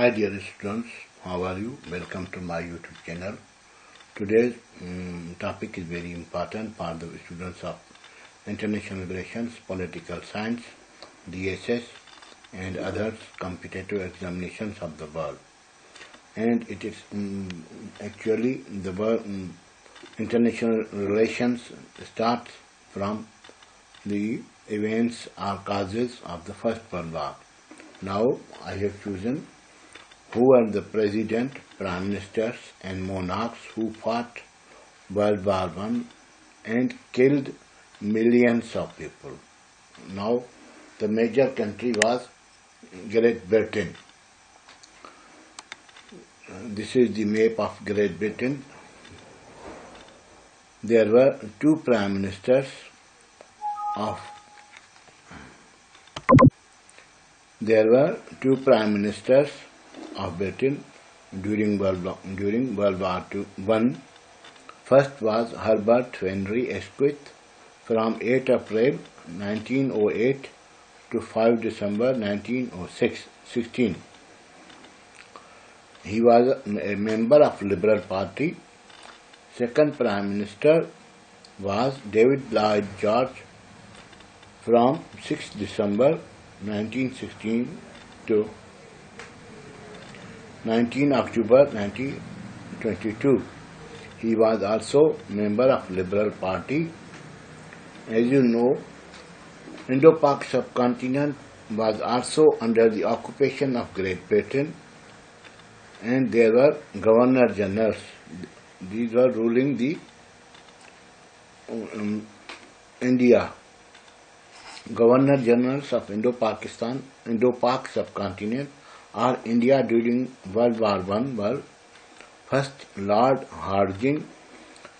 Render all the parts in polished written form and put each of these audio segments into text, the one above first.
Hi dear students, how are you? Welcome to my YouTube channel. Today's topic is very important for the students of international relations, political science, DSS and other competitive examinations of the world. And it is actually the world, international relations starts from the events or causes of the First World War. Now I have chosen who are the president, prime ministers and monarchs who fought World War I and killed millions of people. Now the major country was Great Britain. This is the map of Great Britain. There were two prime ministers of Britain during World War I. First was Herbert Henry Asquith from 8 April 1908 to 5 December 1916. He was a member of Liberal Party. Second Prime Minister was David Lloyd George from 6 December 1916 to 19 October 1922. He was also member of Liberal Party. As you know, Indo-Pak subcontinent was also under the occupation of Great Britain, and there were governor generals. These were ruling the India. Governor generals of Indo-Pak subcontinent or India during World War I were first Lord Hardinge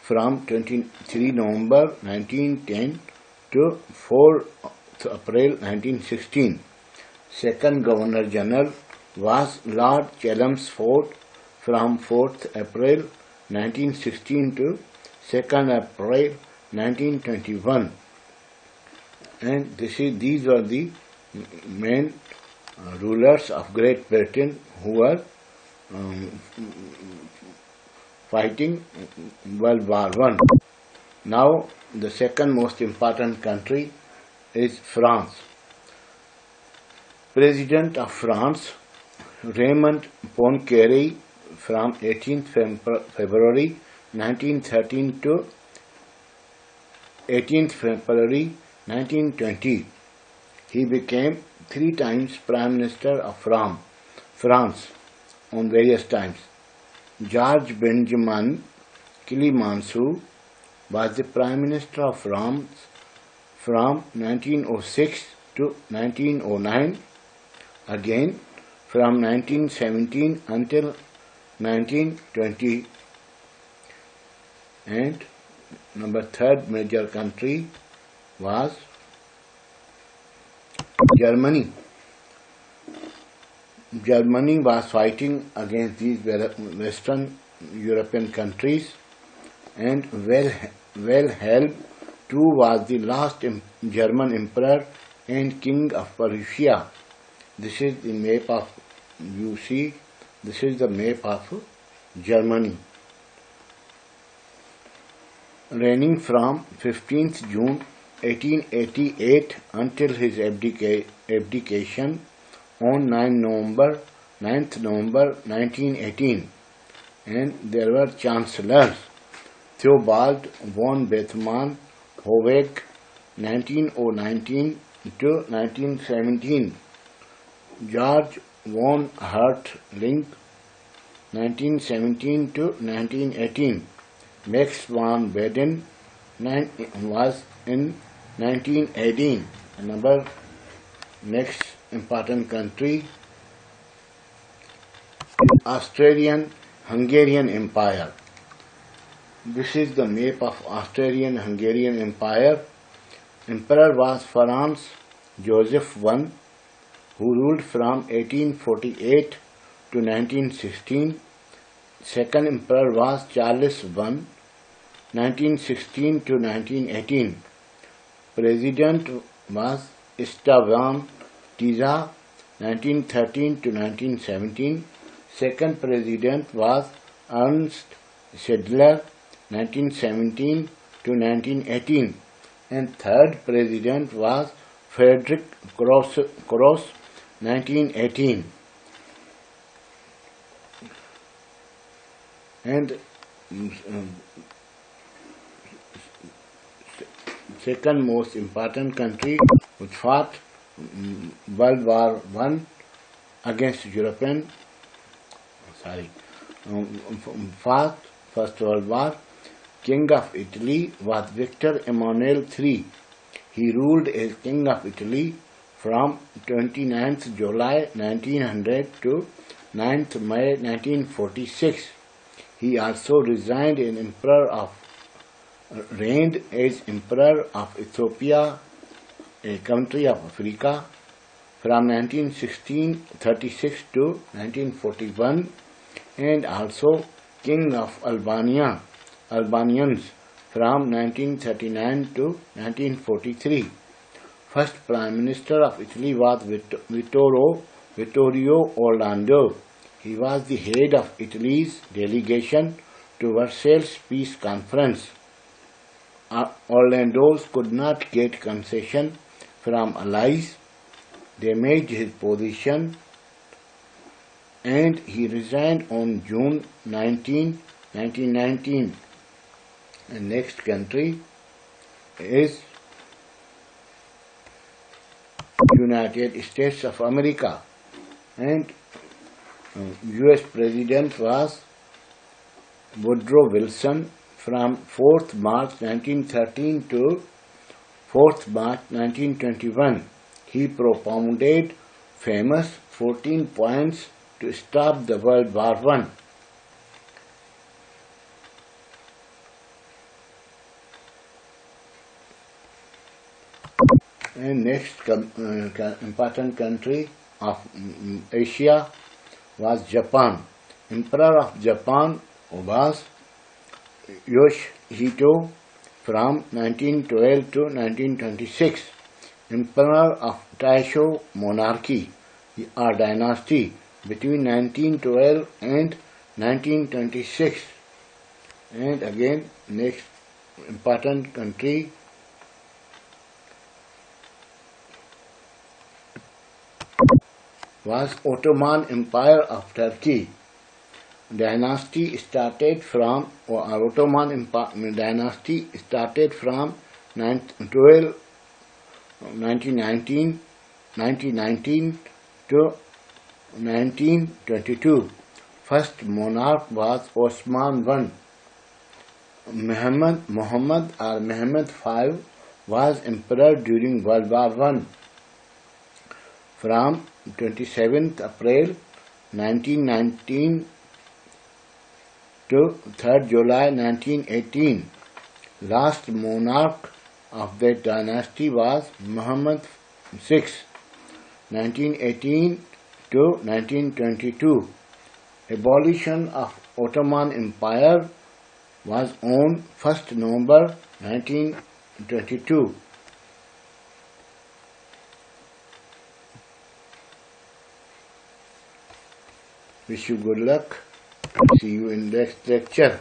from 23 November 1910 to 4 April 1916. Second Governor General was Lord Chelmsford from 4th April 1916 to 2nd April 1921. And these were the main rulers of Great Britain who were fighting World War I. Now the second most important country is France. President of France, Raymond Poincaré from 18th February 1913 to 18th February 1920. He became 3 times Prime Minister of France on various times. George Benjamin Clemenceau was the Prime Minister of France from 1906 to 1909, again from 1917 until 1920. And third major country was Germany. Germany was fighting against these Western European countries, and Wilhelm II was the last German emperor and king of Prussia. This is the map of, you see, this is the map of Germany. Reigning from 15th June 1888 until his abdication on 9th November 1918, and there were chancellors: Theobald von Bethmann Hohenweg 1919 to 1917, George von Hertling 1917 to 1918, Max von Baden was in 1918. Another next important country, Austrian-Hungarian Empire. This is the map of Austrian-Hungarian Empire. Emperor was Franz Joseph I, who ruled from 1848 to 1916. Second emperor was Charles I, 1916 to 1918. President was Esteban Tiza, 1913 to 1917. Second president was Ernst Schindler, 1917 to 1918. And third president was Frederick Cross, 1918. And second most important country which fought World War I against European, fought First World War. King of Italy was Victor Emmanuel III. He ruled as King of Italy from 29th July 1900 to 9th May 1946. He also reigned as Emperor of Ethiopia, a country of Africa, from 1936 to 1941, and also King of Albanians from 1939 to 1943. First Prime Minister of Italy was Vittorio Orlando. He was the head of Italy's delegation to Versailles Peace Conference. Orlando's could not get concession from allies, damaged his position, and he resigned on June 19, 1919. The next country is United States of America, and US President was Woodrow Wilson from 4th March 1913 to 4th March 1921. He propounded famous 14 points to stop the World War I. And next important country of Asia was Japan. Emperor of Japan was Yoshihito from 1912 to 1926. Emperor of Taisho monarchy or dynasty between 1912 and 1926. And again, next important country was Ottoman Empire of Turkey. Dynasty started from Ottoman dynasty started from 1919 to 1922. First monarch was Osman I. Muhammad V was emperor during World War I. From 27th April 1919 to 3rd July 1918. Last monarch of that dynasty was Muhammad VI, 1918 to 1922. Abolition of Ottoman Empire was on 1st November 1922. Wish you good luck. See you in next lecture.